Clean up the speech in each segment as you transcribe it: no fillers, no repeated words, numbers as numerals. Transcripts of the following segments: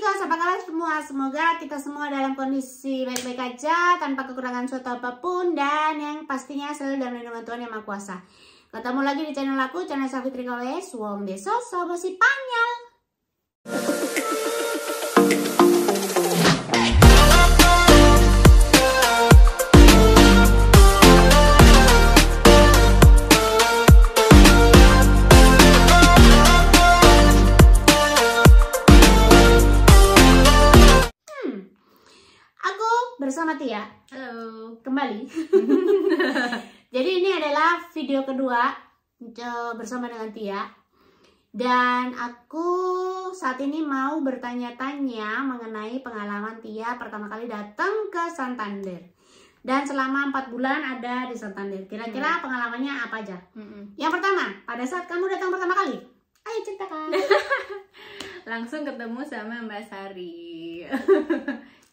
apa kabar semua? Semoga kita semua dalam kondisi baik-baik aja, tanpa kekurangan suatu apapun, dan yang pastinya selalu dalam lindungan Tuhan Yang Maha Kuasa. Ketemu lagi di channel aku, channel Safitri KWS, Wong Deso Sobo Si Panyal. Bersama Tia, halo kembali. Jadi ini adalah video kedua bersama dengan Tia, dan aku saat ini mau bertanya-tanya mengenai pengalaman Tia pertama kali datang ke Santander dan selama 4 bulan ada di Santander. Kira-kira pengalamannya apa aja? Yang pertama, pada saat kamu datang pertama kali, ayo ceritakan. Langsung ketemu sama Mbak Sari.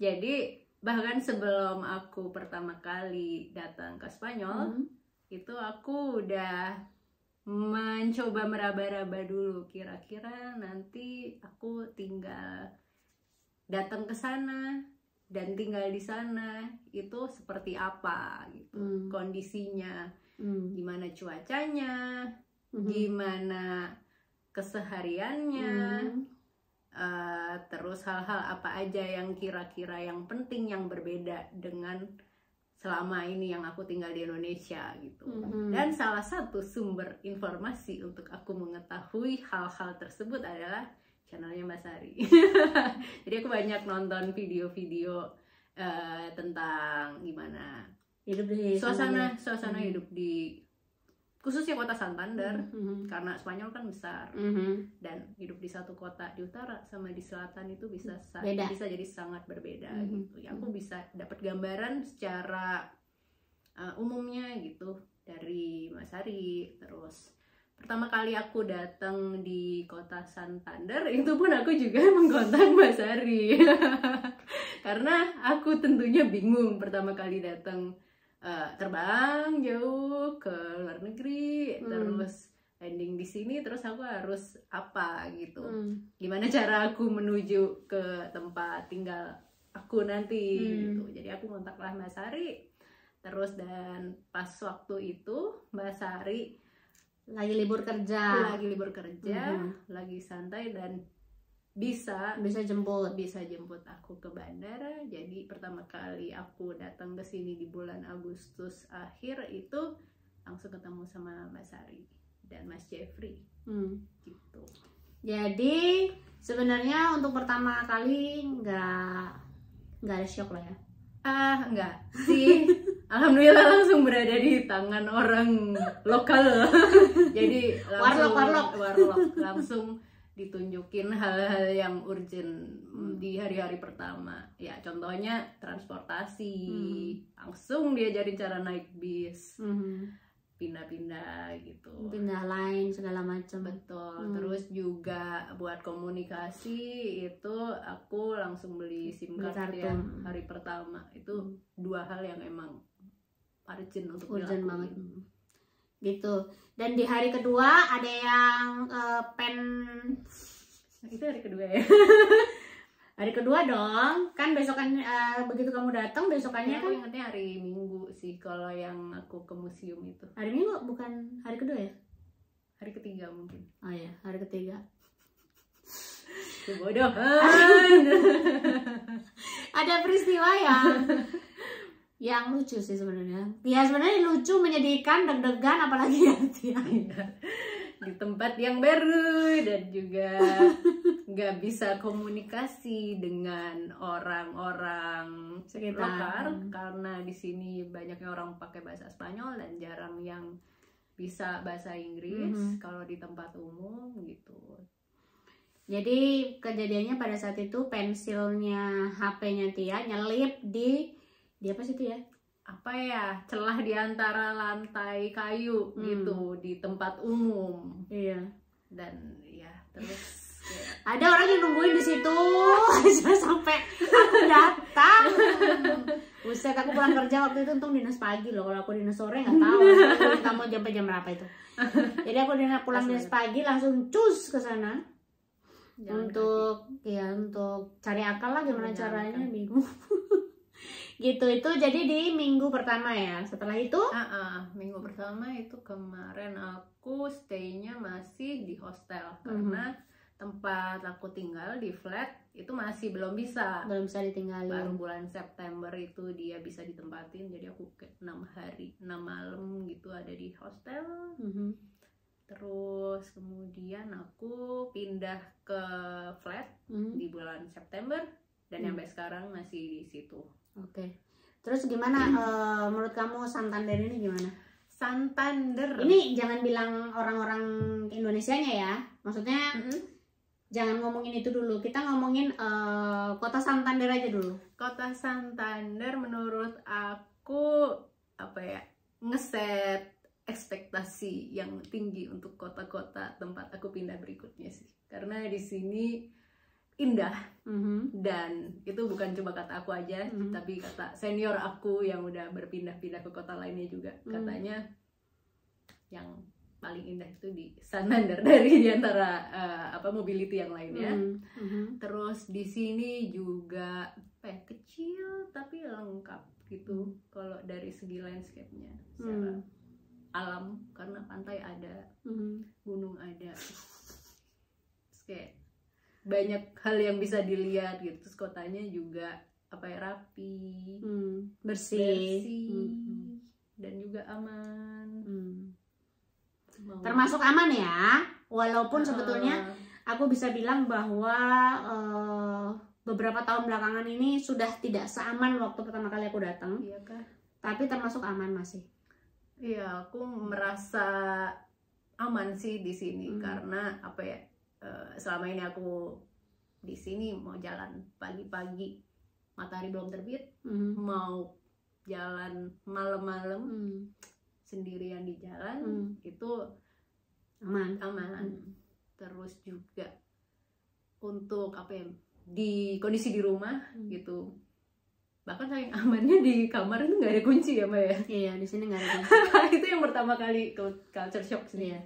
Jadi bahkan sebelum aku pertama kali datang ke Spanyol, itu aku udah mencoba meraba-raba dulu. Kira-kira nanti aku tinggal datang ke sana dan tinggal di sana itu seperti apa gitu, kondisinya, gimana cuacanya, gimana kesehariannya. Terus hal-hal apa aja yang kira-kira yang penting yang berbeda dengan selama ini yang aku tinggal di Indonesia gitu. Dan salah satu sumber informasi untuk aku mengetahui hal-hal tersebut adalah channelnya Mbak Sari. Jadi aku banyak nonton video-video tentang gimana hidup di suasana hidup di khususnya kota Santander, karena Spanyol kan besar, dan hidup di satu kota di utara sama di selatan itu bisa jadi sangat berbeda gitu. Ya, aku bisa dapat gambaran secara umumnya gitu dari Mas Hari. Terus pertama kali aku datang di kota Santander itu pun aku juga mengkontak Mas Hari. Karena aku tentunya bingung pertama kali datang, terbang jauh ke luar negeri, terus landing di sini, terus aku harus apa gitu, gimana cara aku menuju ke tempat tinggal aku nanti gitu. Jadi aku kontaklah Mbak Sari, terus dan pas waktu itu Mbak Sari lagi libur kerja, lagi santai dan bisa jemput aku ke bandara. Jadi pertama kali aku datang ke sini di bulan Agustus akhir itu langsung ketemu sama Mas Sari dan Mas Jeffrey gitu. Jadi sebenarnya untuk pertama kali nggak ada shock lah ya? Enggak sih. Alhamdulillah langsung berada di tangan orang lokal. Jadi warlock langsung ditunjukin hal-hal yang urgent di hari-hari pertama. Ya contohnya transportasi, langsung diajarin cara naik bis, pindah-pindah gitu, pindah line segala macam. Betul. Terus juga buat komunikasi itu aku langsung beli SIM card ya hari pertama. Itu dua hal yang emang urgent untuk dilakuin banget gitu. Dan di hari kedua ada yang itu hari kedua ya. Hari kedua dong, kan besokan begitu kamu datang besokannya kan. Aku ingatnya hari Minggu sih kalau yang aku ke museum itu. Hari Minggu bukan hari kedua ya? Hari ketiga mungkin. Oh ya, hari ketiga. Kebodohan. Ada peristiwa yang lucu sih sebenarnya. Ya sebenarnya lucu, menyedihkan, deg-degan, apalagi ya di tempat yang baru dan juga nggak bisa komunikasi dengan orang-orang sekitar karena di sini banyaknya orang pakai bahasa Spanyol dan jarang yang bisa bahasa Inggris kalau di tempat umum gitu. Jadi kejadiannya pada saat itu pensilnya HP-nya Tia nyelip di apa sih itu ya? Apa ya, celah di antara lantai kayu gitu di tempat umum. Iya. Dan ya terus ada orang yang nungguin di situ sampai aku datang. Buset, aku pulang kerja waktu itu untung dinas pagi loh. Kalau aku dinas sore nggak tahu kamu jam berapa itu. Jadi aku pulang dinas pagi langsung cus ke sana. untuk cari akal lah gimana caranya, bingung. Gitu. Itu jadi di minggu pertama ya. Setelah itu minggu pertama itu kemarin aku stay-nya masih di hostel karena tempat aku tinggal di flat itu masih belum bisa ditinggalin. Baru bulan September itu dia bisa ditempatin, jadi aku kayak 6 hari 6 malam gitu ada di hostel. Terus kemudian aku pindah ke flat di bulan September dan sampai sekarang masih di situ. Oke. Terus gimana menurut kamu Santander ini gimana? Santander ini jangan bilang orang-orang Indonesianya ya, maksudnya jangan ngomongin itu dulu, kita ngomongin kota Santander aja dulu. Kota Santander menurut aku ngeset ekspektasi yang tinggi untuk kota-kota tempat aku pindah berikutnya sih, karena di sini indah. Dan itu bukan cuma kata aku aja, tapi kata senior aku yang udah berpindah-pindah ke kota lainnya juga, katanya yang paling indah itu di Santander dari diantara mobility yang lainnya. Terus di sini juga kecil tapi lengkap gitu kalau dari segi landscape-nya, secara alam, karena pantai ada, gunung ada, terus kayak banyak hal yang bisa dilihat gitu. Terus kotanya juga rapi, bersih. Dan juga aman. Termasuk aman ya, walaupun sebetulnya aku bisa bilang bahwa beberapa tahun belakangan ini sudah tidak seaman waktu pertama kali aku datang. Iya kah? Tapi termasuk aman masih. Iya, aku merasa aman sih di sini karena selama ini aku di sini mau jalan pagi-pagi matahari belum terbit, mau jalan malam-malam sendirian di jalan itu aman. Terus juga untuk di kondisi di rumah gitu, bahkan saking amannya di kamar itu nggak ada kunci ya Mbak ya. Iya, di sini nggak ada kunci. Itu yang pertama kali culture shock sih. Iya.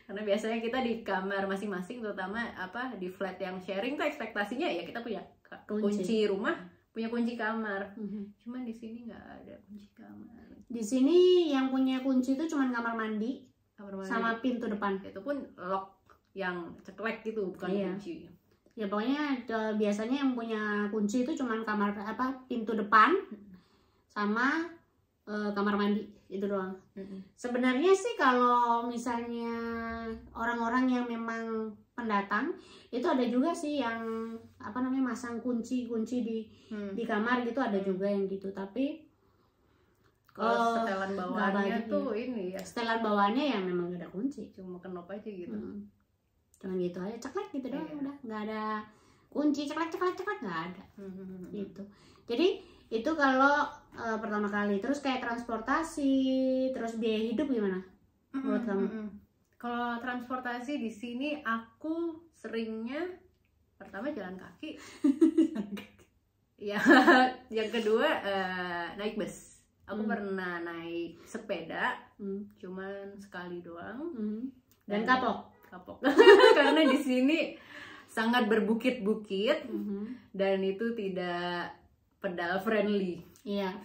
Karena biasanya kita di kamar masing-masing, terutama di flat yang sharing tuh ekspektasinya ya kita punya kunci rumah, punya kunci kamar. Cuman di sini nggak ada kunci kamar. Di sini yang punya kunci itu cuma kamar mandi sama pintu depan. Itu pun lock yang ceklek gitu, bukan kunci. Ya pokoknya biasanya yang punya kunci itu cuma pintu depan sama kamar mandi, itu doang. Sebenarnya sih kalau misalnya orang-orang yang memang pendatang itu ada juga sih yang masang kunci di kamar gitu, ada juga yang gitu. Tapi kalau setelan bawaannya tuh ini ya, setelan bawaannya yang memang gak ada kunci, cuma kenop aja gitu. Cuman gitu aja, ceklek gitu doang, udah nggak ada kunci, ceklek nggak ada. Gitu. Jadi itu kalau pertama kali. Terus kayak transportasi, terus biaya hidup gimana menurut kamu? Kalau transportasi di sini aku seringnya pertama jalan kaki. Ya, yang kedua naik bus. Aku pernah naik sepeda, cuman sekali doang. Dan kapok. Karena di sini sangat berbukit-bukit dan itu tidak pedal friendly. Iya.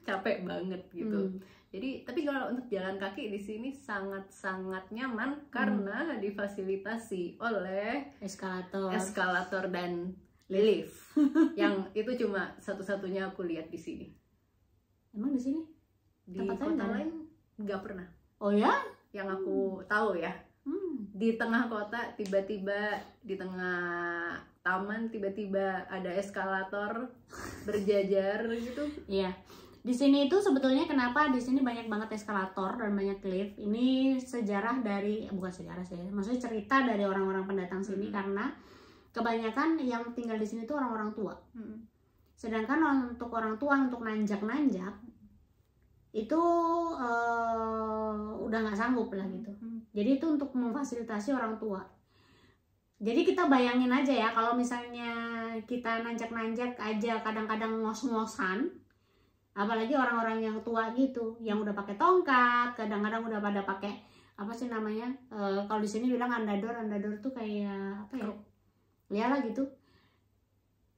Capek banget gitu. Jadi tapi kalau untuk jalan kaki di sini sangat-sangat nyaman karena difasilitasi oleh eskalator dan lift. Yang itu cuma satu-satunya aku lihat di sini. Emang di sini? Di kota lain nggak pernah. Oh ya? Yang aku tahu ya. Di tengah kota tiba-tiba, di tengah taman tiba-tiba ada eskalator berjajar gitu. Iya. Di sini itu sebetulnya kenapa di sini banyak banget eskalator dan banyak lift. Ini bukan sejarah sih, maksudnya cerita dari orang-orang pendatang sini karena kebanyakan yang tinggal di sini itu orang-orang tua. Sedangkan untuk orang tua untuk nanjak-nanjak itu udah nggak sanggup lah gitu. Jadi itu untuk memfasilitasi orang tua. Jadi kita bayangin aja ya, kalau misalnya kita nanjak-nanjak aja kadang-kadang ngos-ngosan, apalagi orang-orang yang tua gitu, yang udah pakai tongkat, kadang-kadang udah pada pakai kalau di sini bilang andador tuh kayak lihatlah gitu.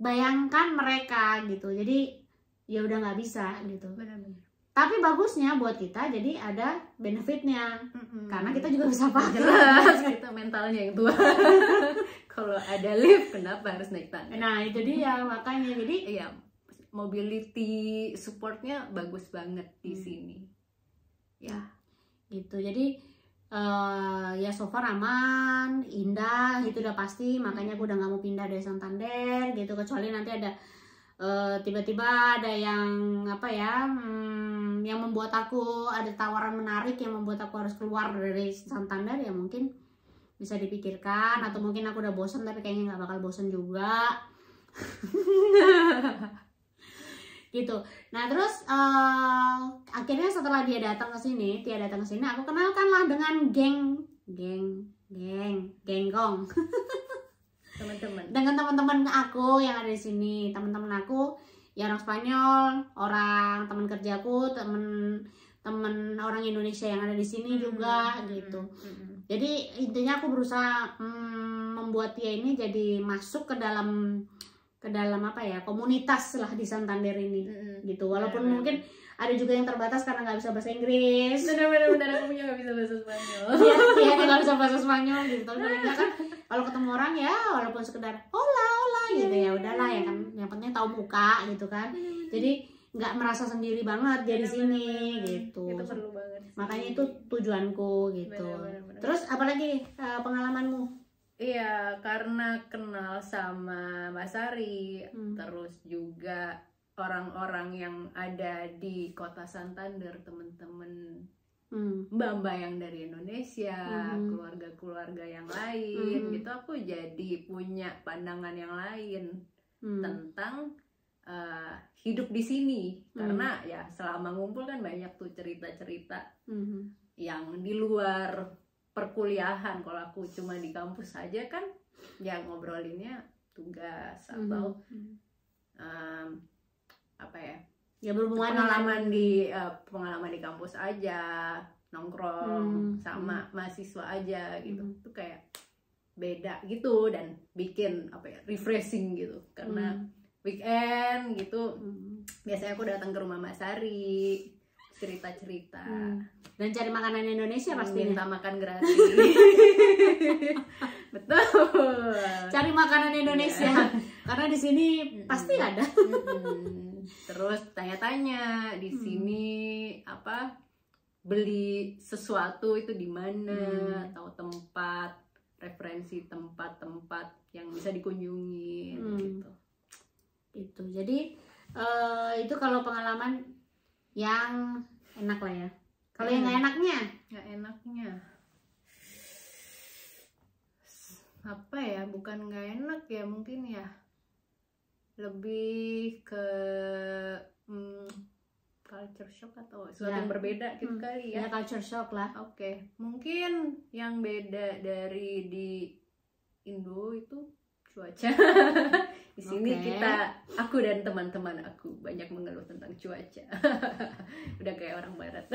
Bayangkan mereka gitu, jadi ya udah nggak bisa gitu. Benar-benar. Tapi bagusnya buat kita jadi ada benefitnya, karena kita juga bisa pakai. Jelas kita mentalnya yang tua. Kalau ada lift kenapa harus naik tangga? Nah itu dia makanya, jadi iya, mobility supportnya bagus banget di sini ya gitu. Jadi ya so far aman, indah, itu udah pasti. Makanya aku udah nggak mau pindah dari Santander gitu, kecuali nanti ada tiba-tiba ada yang apa ya, yang membuat aku ada tawaran menarik yang membuat aku harus keluar dari Santander, ya mungkin bisa dipikirkan. Atau mungkin aku udah bosan, tapi kayaknya nggak bakal bosan juga. Gitu. Nah terus akhirnya setelah Tia datang ke sini, aku kenalkanlah dengan genggong teman-teman. Dengan teman-teman aku yang ada di sini. Teman-teman aku ya orang Spanyol, orang teman kerjaku, teman orang Indonesia yang ada di sini juga gitu. Jadi intinya aku berusaha membuat Tia ini jadi masuk ke dalam apa ya, komunitas lah di Santander ini gitu. Walaupun mungkin ada juga yang terbatas karena nggak bisa bahasa Inggris. Benar-benar aku punya nggak bisa bahasa Spanyol. Iya nggak bisa bahasa Spanyol gitu. Tapi kan kalau ketemu orang ya walaupun sekedar hola gitu ya udahlah ya kan. Yang penting tahu muka gitu kan. Jadi nggak merasa sendiri banget dia di sini gitu. Itu perlu banget. Makanya itu tujuanku gitu. Bener. Terus apalagi pengalamanmu? Iya, karena kenal sama Mbak Sari, terus juga orang-orang yang ada di kota Santander, temen-temen mbak-mbak yang dari Indonesia, keluarga-keluarga yang lain, gitu. Aku jadi punya pandangan yang lain tentang hidup di sini. Karena ya selama ngumpul kan banyak tuh cerita-cerita yang di luar perkuliahan. Kalau aku cuma di kampus saja kan ya ngobrolinnya tugas atau apa ya berhubungan pengalaman di kampus aja, nongkrong sama mahasiswa aja gitu. Itu kayak beda gitu dan bikin apa ya, refreshing gitu. Karena weekend gitu biasanya aku datang ke rumah Mbak Sari, cerita-cerita dan cari makanan Indonesia pasti minta makan gratis. Betul, cari makanan Indonesia karena di sini pasti ada. Terus tanya-tanya di sini apa beli sesuatu itu di mana, tahu tempat, referensi tempat-tempat yang bisa dikunjungi gitu. Itu jadi itu kalau pengalaman yang enak lah ya. Kalau yang nggak enaknya apa ya, bukan nggak enak ya, mungkin ya lebih ke culture shock atau sesuatu yang berbeda gitu kali ya. Ya culture shock lah. Oke. Mungkin yang beda dari di Indo itu cuaca. Di sini aku dan teman-teman aku banyak mengeluh tentang cuaca. Udah kayak orang barat.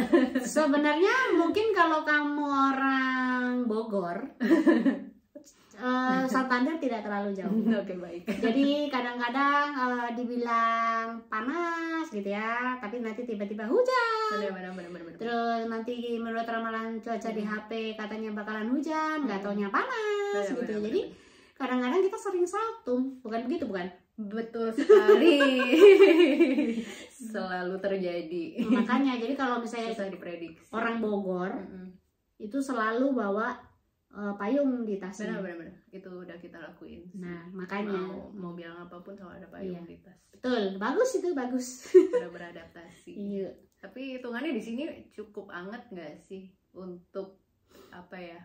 Sebenarnya mungkin kalau kamu orang Bogor, Santander tidak terlalu jauh. Oke, baik. Jadi kadang-kadang dibilang panas gitu ya, tapi nanti tiba-tiba hujan. Benar. Terus nanti menurut ramalan cuaca di HP katanya bakalan hujan, nggak taunya panas gitu. Jadi kadang-kadang kita sering saltum, bukan begitu bukan? Betul sekali. Selalu terjadi. Makanya jadi kalau misalnya susah diprediksi. Orang Bogor itu selalu bawa payung di tasnya. Benar. Itu udah kita lakuin. Nah makanya mau bilang apapun selalu ada payung di tas. Betul, bagus itu bagus. Udah beradaptasi. Iya. Tapi hitungannya di sini cukup anget nggak sih untuk apa ya?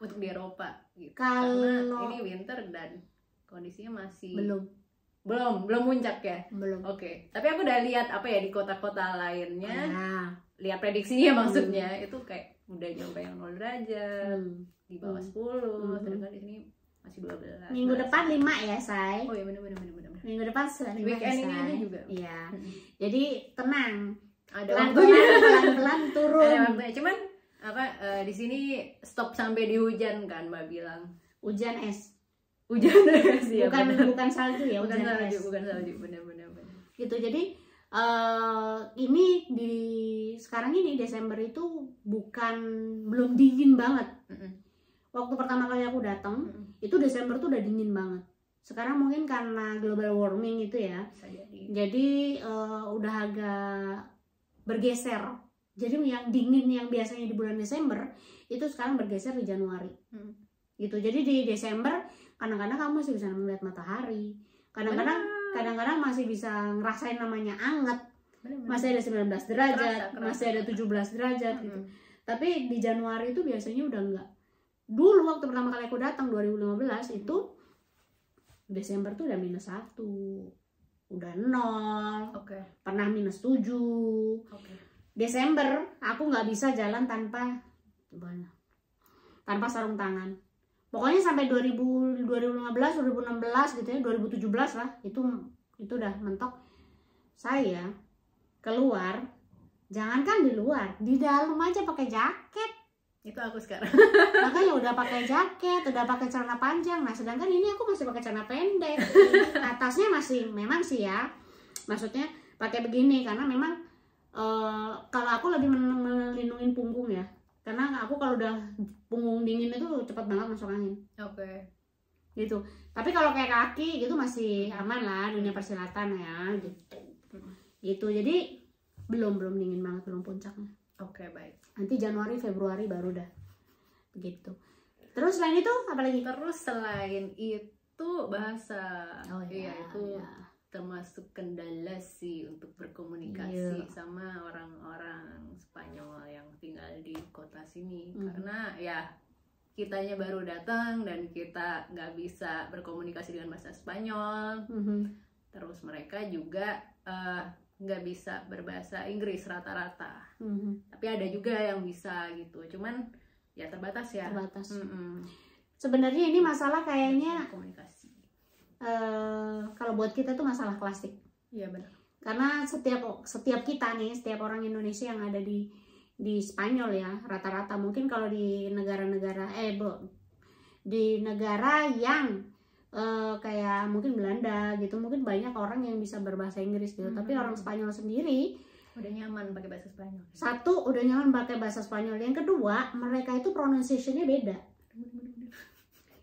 Untuk di Eropa gitu. Karena ini winter dan kondisinya masih belum puncak ya. Belum. Oke. Tapi aku udah lihat apa ya di kota-kota lainnya. Lihat prediksinya maksudnya itu kayak udah nyampe yang 0 derajat, di bawah 10, sedangkan di sini masih 12. Minggu depan 5 ya, Say. Oh iya benar. Minggu depan 5 weekend ya, ini ada juga. Iya. Jadi tenang. Ada waktunya. Pelan-pelan turun. Ada waktunya. Cuman apa di sini stop sampai di hujan kan Mbak bilang. Hujan es. Hujan es ya. Bukan salju ya, bukan salju, benar. Gitu. Jadi ini di sekarang ini Desember itu belum dingin banget. Waktu pertama kali aku datang itu Desember tuh udah dingin banget. Sekarang mungkin karena global warming itu ya, jadi udah agak bergeser. Jadi yang dingin yang biasanya di bulan Desember itu sekarang bergeser di Januari. Gitu. Jadi di Desember kadang-kadang kamu masih bisa melihat matahari, kadang-kadang masih bisa ngerasain namanya anget. Masih ada 19 derajat, masih ada 17 derajat gitu. Tapi di Januari itu biasanya udah enggak. Dulu waktu pertama kali aku datang 2015 itu Desember tuh udah -1, udah 0, pernah -7. Desember aku nggak bisa jalan tanpa sarung tangan. Pokoknya sampai 2015, 2016 gitu ya, 2017 lah, itu udah mentok. Saya keluar, jangankan di luar, di dalam aja pakai jaket. Itu aku sekarang. Makanya udah pakai jaket, udah pakai celana panjang. Nah, sedangkan ini aku masih pakai celana pendek. Atasnya masih memang sih ya. Maksudnya pakai begini karena memang kalau aku lebih melindungi punggung ya. Karena aku kalau udah punggung dingin itu cepat banget masuk angin. Gitu. Tapi kalau kayak kaki gitu masih aman lah, dunia persilatan ya gitu. Gitu. Jadi belum dingin banget, belum puncaknya. Baik. Nanti Januari, Februari baru dah. Begitu. Terus selain itu apa lagi? Terus selain itu bahasa. Itu termasuk kendala sih untuk berkomunikasi sama orang-orang Spanyol yang tinggal di kota sini. Karena ya kitanya baru datang dan kita nggak bisa berkomunikasi dengan bahasa Spanyol. Terus mereka juga nggak bisa berbahasa Inggris rata-rata. Tapi ada juga yang bisa gitu, cuman ya terbatas ya. Sebenarnya ini masalah kayaknya komunikasi. Kalau buat kita tuh masalah klasik. Iya benar. Karena setiap kita nih, setiap orang Indonesia yang ada di Spanyol ya, rata-rata mungkin kalau di negara-negara di negara yang kayak mungkin Belanda gitu, mungkin banyak orang yang bisa berbahasa Inggris gitu. Tapi orang Spanyol sendiri udah nyaman pakai bahasa Spanyol. Satu, udah nyaman pakai bahasa Spanyol. Yang kedua, mereka itu pronunciation-nya beda.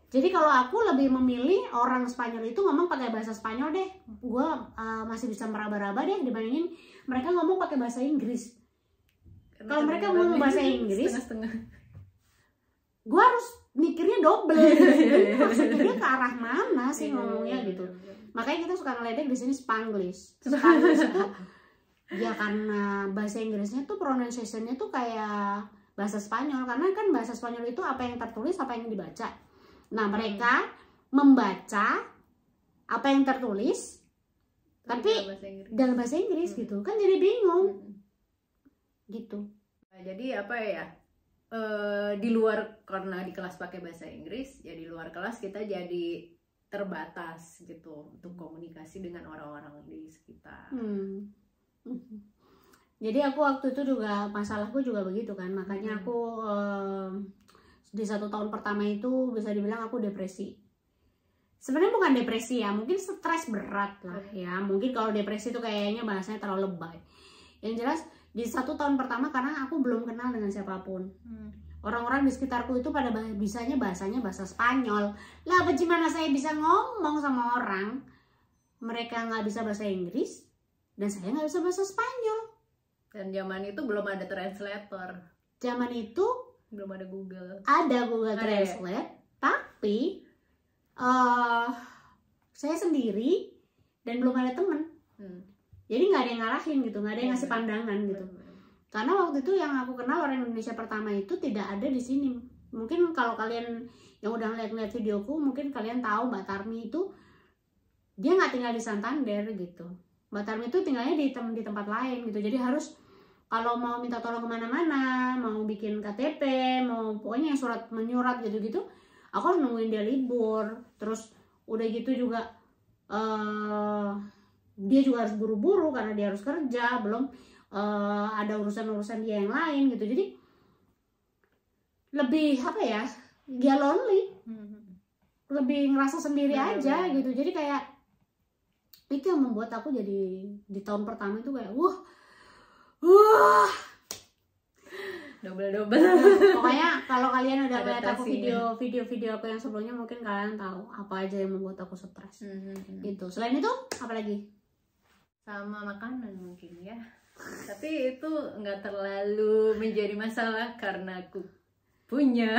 Jadi kalau aku lebih memilih orang Spanyol itu ngomong pakai bahasa Spanyol deh, gue masih bisa meraba-raba deh dibandingin mereka ngomong pakai bahasa Inggris. Kalau mereka ngomong bahasa Inggris, gue harus mikirnya double. Jadi maksudnya dia ke arah mana sih ngomongnya gitu. Makanya kita suka ngeledek di sini Spanglish. Ya karena bahasa Inggrisnya tuh pronunciation-nya tuh kayak bahasa Spanyol. Karena kan bahasa Spanyol itu apa yang tertulis, apa yang dibaca. Nah mereka membaca apa yang tertulis tapi dalam bahasa Inggris gitu. Kan jadi bingung gitu. Jadi apa ya, di luar, karena di kelas pakai bahasa Inggris, ya di luar kelas kita jadi terbatas gitu untuk komunikasi dengan orang-orang di sekitar. Jadi aku waktu itu juga masalahku juga begitu kan, makanya aku di 1 tahun pertama itu bisa dibilang aku depresi. Sebenarnya bukan depresi ya, mungkin stres berat lah ya. Mungkin kalau depresi itu kayaknya bahasanya terlalu lebay. Yang jelas di 1 tahun pertama karena aku belum kenal dengan siapapun. Orang-orang di sekitarku itu pada bahasanya bahasa Spanyol. Lah bagaimana saya bisa ngomong sama orang, mereka nggak bisa bahasa Inggris dan saya nggak bisa bahasa Spanyol. Dan zaman itu belum ada translator. Zaman itu belum ada Google. Ada Google Translate, tapi saya sendiri dan belum ada temen. Jadi nggak ada yang ngarahin gitu, nggak ada yang ngasih pandangan gitu. Karena waktu itu yang aku kenal orang Indonesia pertama itu tidak ada di sini. Mungkin kalau kalian yang udah ngeliat videoku, mungkin kalian tahu Mbak Tarmi itu dia nggak tinggal di Santander gitu. Mbak Tarmi itu tinggalnya di tempat lain gitu. Jadi harus kalau mau minta tolong kemana-mana, mau bikin KTP, mau pokoknya yang surat menyurat gitu-gitu, aku harus nungguin dia libur. Terus udah gitu juga dia juga harus buru-buru karena dia harus kerja, belum ada urusan-urusan dia yang lain gitu. Jadi lebih apa ya, dia lonely lebih ngerasa sendiri aja gitu. Jadi kayak itu yang membuat aku jadi di tahun pertama itu kayak wah double. Pokoknya kalau kalian udah lihat aku video aku yang sebelumnya, mungkin kalian tahu apa aja yang membuat aku stres. Gitu. Selain itu apa lagi? Sama makanan mungkin ya. Tapi itu nggak terlalu menjadi masalah karena aku punya.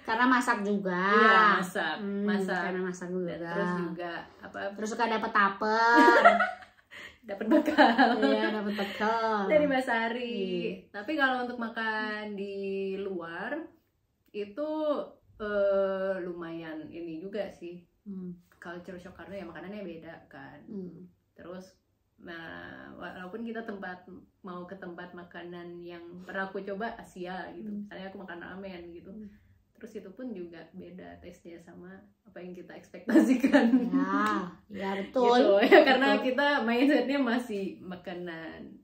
Karena masak juga. Iya, masak. Karena masak juga. Terus juga apa? Terus suka dapat tupper. Dapat bekal. Iya, dapat bekal. Dari Mbak Sari. Tapi kalau untuk makan di luar itu lumayan ini juga sih. Culture shock karena ya makanannya beda kan. Terus walaupun kita mau ke tempat makanan yang pernah aku coba Asia gitu, misalnya aku makan ramen gitu, terus itu pun juga beda taste-nya sama apa yang kita ekspektasikan. Ya betul. Gitu, ya karena kita mindsetnya masih makanan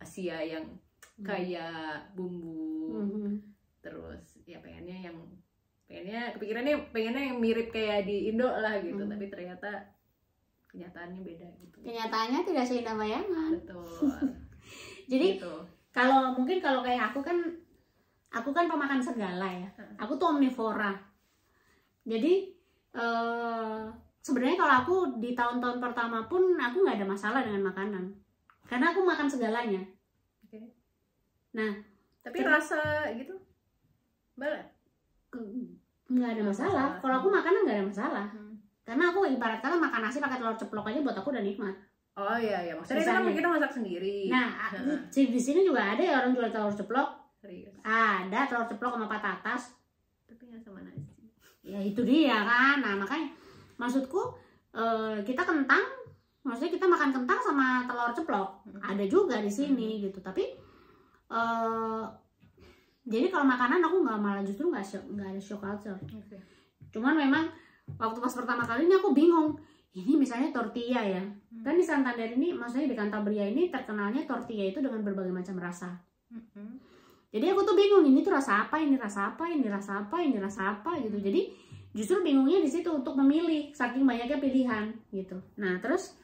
Asia yang kayak bumbu, terus ya pengennya yang mirip kayak di Indo lah gitu, tapi ternyata kenyataannya beda gitu. Kenyataannya tidak seindah bayangan. Betul. Jadi gitu. Kalau kayak aku kan pemakan segala ya. Aku tuh omnivora. Jadi sebenarnya kalau aku di tahun-tahun pertama pun aku nggak ada masalah dengan makanan, karena aku makan segalanya. Okay. Nah, tapi rasa gitu, nggak ada masalah. Kalau aku makanan nggak ada masalah. Karena aku ibarat kata makan nasi pakai telur ceplok aja buat aku udah nikmat. Oh iya, maksudnya kan kita masak sendiri. Nah, di sini juga ada ya orang jual telur ceplok. Serius? Ada telur ceplok sama patatas. Tapi nggak sama nasi. Ya itu dia kan. Nah makanya maksudku kita kentang, maksudnya kita makan kentang sama telur ceplok. Ada juga di sini gitu. Tapi jadi kalau makanan aku malah justru nggak ada shock culture. Okay. Cuman memang waktu pas pertama kali ini aku bingung, ini misalnya tortilla ya, kan di Santander ini, maksudnya di Cantabria ini terkenalnya tortilla itu dengan berbagai macam rasa. Jadi aku tuh bingung, ini tuh rasa apa, ini rasa apa, ini rasa apa, ini rasa apa gitu. Jadi justru bingungnya di situ untuk memilih, saking banyaknya pilihan gitu. Nah terus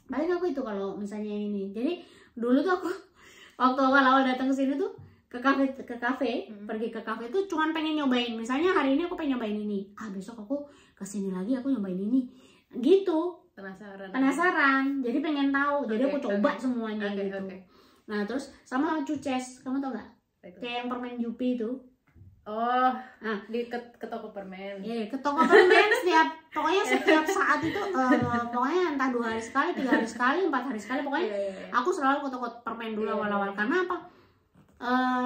paling aku itu kalau misalnya ini, jadi dulu tuh aku waktu awal-awal datang ke sini tuh ke kafe, pergi ke kafe tuh cuman pengen nyobain, misalnya hari ini aku pengen nyobain ini, besok aku kesini lagi aku nyobain ini, gitu. Penasaran, jadi pengen tahu, jadi aku coba semuanya gitu. Nah terus sama cuces, kamu tau nggak? Kayak yang permen Yupi itu. Oh, ke toko permen. Iya, ke toko permen setiap saat itu, pokoknya entah 2 hari sekali, 3 hari sekali, 4 hari sekali, pokoknya aku selalu ke toko permen dulu awal-awal. Karena apa?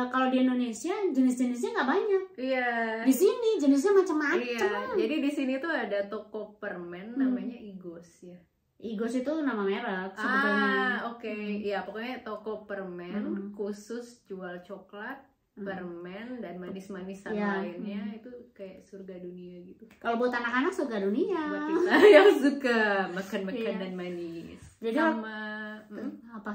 Kalau di Indonesia jenis-jenisnya nggak banyak. Iya. Di sini jenisnya macam-macam. Iya. Jadi di sini tuh ada toko permen namanya Igos ya. Igos itu nama merek sebetulnya. Oke. Iya, pokoknya toko permen khusus jual coklat, permen dan manis-manisan lainnya. Itu kayak surga dunia gitu. Kalau buat anak-anak surga dunia. Buat kita yang suka makan makanan manis. Jadi sama apa?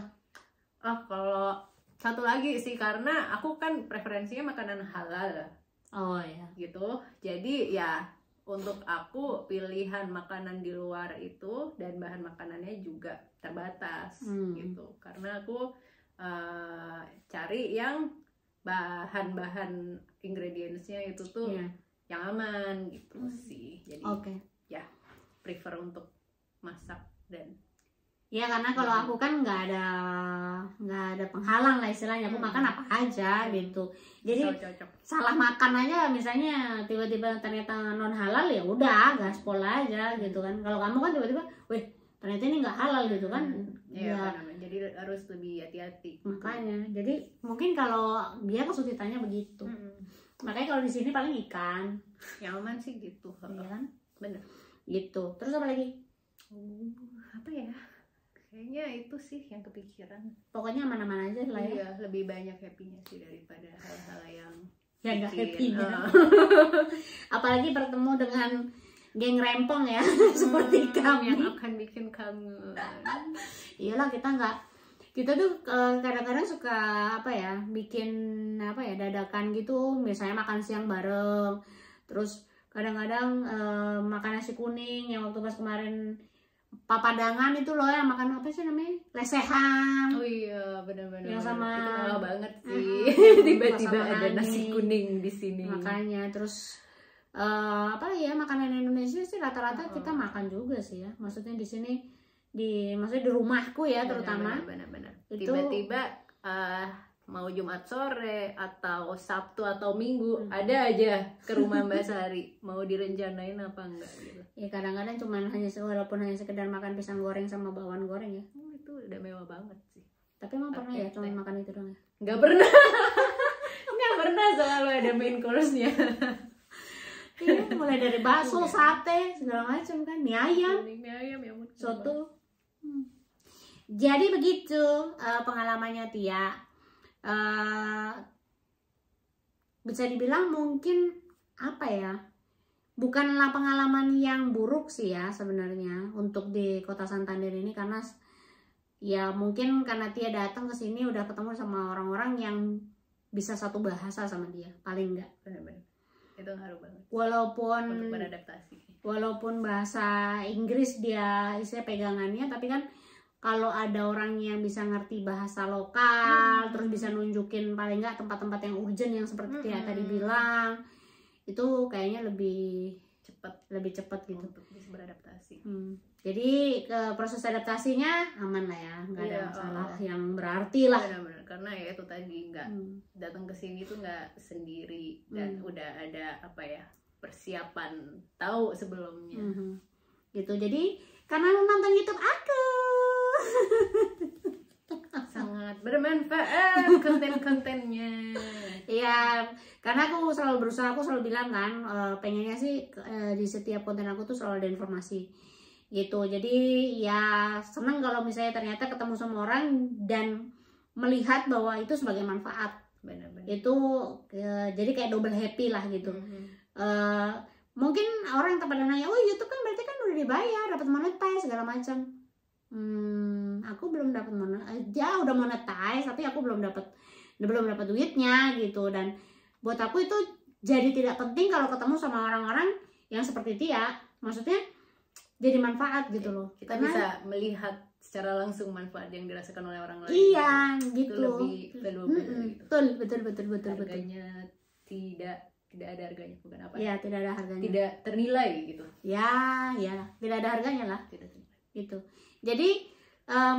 Kalau satu lagi sih, karena aku kan preferensinya makanan halal. Oh ya. Gitu. Jadi ya untuk aku pilihan makanan di luar itu dan bahan makanannya juga terbatas gitu. Karena aku cari yang bahan-bahan ingredientsnya itu tuh yang aman gitu sih. Jadi ya prefer untuk masak dan ya karena kalau aku kan nggak ada penghalang lah istilahnya, aku makan apa aja gitu. Jadi salah makan aja misalnya tiba-tiba ternyata non halal, ya udah gaspol aja gitu kan. Kalau kamu kan tiba-tiba, weh ternyata ini nggak halal gitu kan. Ya jadi harus lebih hati-hati. Makanya jadi mungkin kalau dia kesulitannya begitu. Makanya kalau di sini paling ikan yang aman sih gitu. Iya kan? Bener. Gitu. Terus apa lagi? Apa ya? Kayaknya itu sih yang kepikiran. Pokoknya aman-aman aja lah ya. Iya, lebih banyak happy-nya sih daripada hal-hal yang nggak happy-nya. Apalagi bertemu dengan geng rempong ya, seperti kamu yang akan bikin kamu. Iyalah, kita nggak kita tuh kadang-kadang suka apa ya, bikin apa ya, dadakan gitu, misalnya makan siang bareng, terus kadang-kadang makan nasi kuning yang waktu pas kemarin Papadangan itu loh, yang makan apa sih namanya, lesehan. Oh iya, benar-benar. Yang sama itu malah banget sih. Tiba-tiba ada nasi kuning di sini. Makanya terus apa ya, makanan Indonesia sih rata-rata kita makan juga sih ya. Maksudnya di sini maksudnya di rumahku ya terutama. Benar-benar. Tiba-tiba mau Jumat sore atau Sabtu atau Minggu ada aja ke rumah Mbak Sari, mau direncanain apa enggak gitu. Ya kadang-kadang cuman walaupun hanya sekedar makan pisang goreng sama bawang goreng ya. Itu udah mewah banget sih. Tapi emang pernah ya cuman makan itu doang ya? Nggak pernah. Nggak pernah, selalu ada main course-nya. Iya, mulai dari bakso, sate, segala macam kan, mie ayam, ya, soto. Jadi begitu pengalamannya Tia. Bisa dibilang mungkin apa ya, bukanlah pengalaman yang buruk sih ya sebenarnya untuk di Kota Santander ini, karena ya mungkin karena Tia datang ke sini udah ketemu sama orang-orang yang bisa satu bahasa sama dia, paling enggak. Benar-benar. Itu ngaruh banget. Walaupun untuk beradaptasi. Walaupun bahasa Inggris dia istilah pegangannya, tapi kan kalau ada orang yang bisa ngerti bahasa lokal, terus bisa nunjukin paling nggak tempat-tempat yang urgent yang seperti Tia tadi bilang, itu kayaknya lebih cepat gitu untuk bisa beradaptasi. Jadi proses adaptasinya aman lah ya, nggak ada masalah yang berarti lah. Benar-benar, karena ya itu tadi nggak datang ke sini tuh nggak sendiri, dan udah ada apa ya, persiapan tahu sebelumnya. Gitu. Jadi karena lu nonton YouTube aku sangat bermanfaat konten-kontennya. Iya, karena aku selalu berusaha, aku selalu bilang kan, pengennya sih di setiap konten aku tuh selalu ada informasi gitu. Jadi ya seneng kalau misalnya ternyata ketemu sama orang dan melihat bahwa itu sebagai manfaat. Benar-benar. Itu jadi kayak double happy lah gitu. Mungkin orang pada nanya, oh YouTube kan berarti kan udah dibayar, dapat monetize segala macam. Aku belum dapat ya udah monetize, tapi aku belum dapat duitnya gitu. Dan buat aku itu jadi tidak penting kalau ketemu sama orang-orang yang seperti Tia, maksudnya jadi manfaat gitu loh. Kita karena bisa melihat secara langsung manfaat yang dirasakan oleh orang lain. Iya gitu. Itu lebih valuable gitu. Betul. Harganya tidak ada harganya, bukan apa? Iya, tidak ada harganya. Tidak ternilai gitu. Ya, tidak ada harganya lah. Tidak ternilai. Gitu. Jadi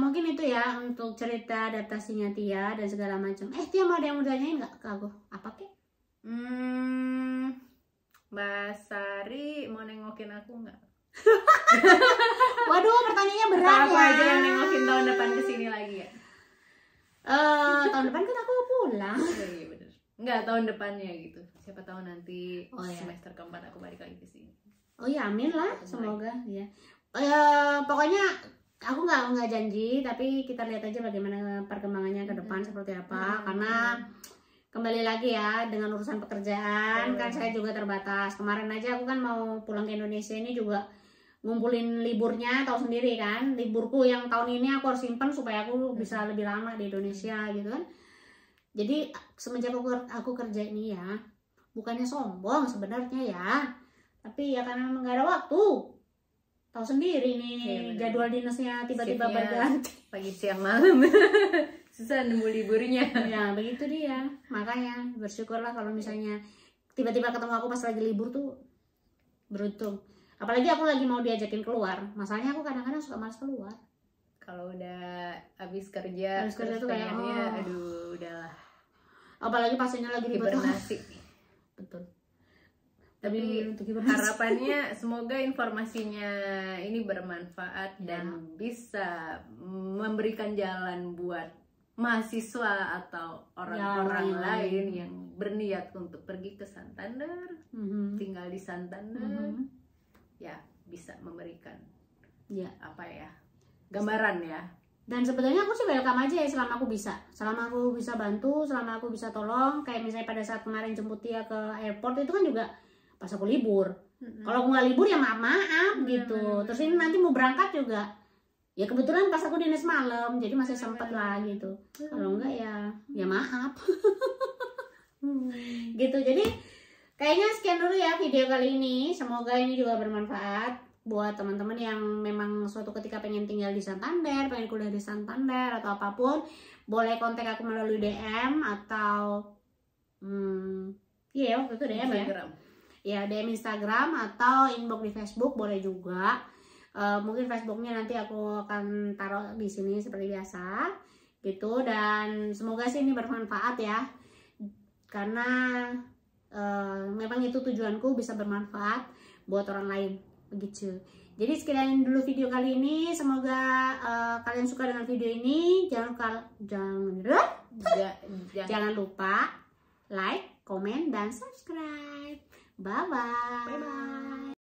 mungkin itu ya untuk cerita adaptasinya Tia dan segala macam. Tia mau ada yang mau ditanyain nggak ke aku? Apa kek? Mbak Sari mau nengokin aku nggak? Waduh, pertanyaannya berat ya. Apa aja yang nengokin tahun depan kesini lagi ya? Tahun depan kan aku pulang. Iya bener. Enggak, tahun depannya gitu. Siapa tahu nanti semester keempat aku balik lagi ke sini. Oh ya, amin lah, semoga ya. Pokoknya aku nggak janji, tapi kita lihat aja bagaimana perkembangannya ke depan seperti apa. Karena kembali lagi ya dengan urusan pekerjaan kan saya juga terbatas. Kemarin aja aku kan mau pulang ke Indonesia ini juga ngumpulin liburnya, tahu sendiri kan, liburku yang tahun ini aku harus simpan supaya aku bisa lebih lama di Indonesia gitu kan. Jadi semenjak aku kerja ini ya, bukannya sombong sebenarnya ya, tapi ya karena memang gak ada waktu. Tahu sendiri nih jadwal dinasnya tiba-tiba berganti pagi siang malam. Susah nemu liburnya. Ya begitu dia, makanya bersyukurlah kalau misalnya tiba-tiba ketemu aku pas lagi libur tuh beruntung. Apalagi aku lagi mau diajakin keluar, masalahnya aku kadang-kadang suka malas keluar. Kalau udah habis kerja tuh kayaknya aduh udahlah. Apalagi pastinya lagi hibernasi. Betul. Tapi harapannya semoga informasinya ini bermanfaat dan bisa memberikan jalan buat mahasiswa atau orang-orang lain yang berniat untuk pergi ke Santander, tinggal di Santander, ya bisa memberikan apa ya, gambaran ya. Dan sebetulnya aku sih welcome aja ya selama aku bisa bantu, selama aku bisa tolong. Kayak misalnya pada saat kemarin jemput dia ke airport itu kan juga pas aku libur. Kalau aku nggak libur ya maaf gitu. Terus ini nanti mau berangkat juga Ya kebetulan pas aku dinas malam, jadi masih sempet lah gitu. Kalau enggak ya maaf. Gitu. Jadi kayaknya sekian dulu ya video kali ini. Semoga ini juga bermanfaat buat teman-teman yang memang suatu ketika pengen tinggal di Santander, pengen kuliah di Santander atau apapun. Boleh kontak aku melalui DM atau iya waktu itu DM Instagram. Ya DM Instagram atau inbox di Facebook boleh juga. Mungkin Facebooknya nanti aku akan taruh di sini seperti biasa gitu, dan semoga sih ini bermanfaat ya, karena memang itu tujuanku, bisa bermanfaat buat orang lain begitu. Jadi sekian dulu video kali ini, semoga kalian suka dengan video ini. Jangan lupa like, komen, dan subscribe. Bye bye.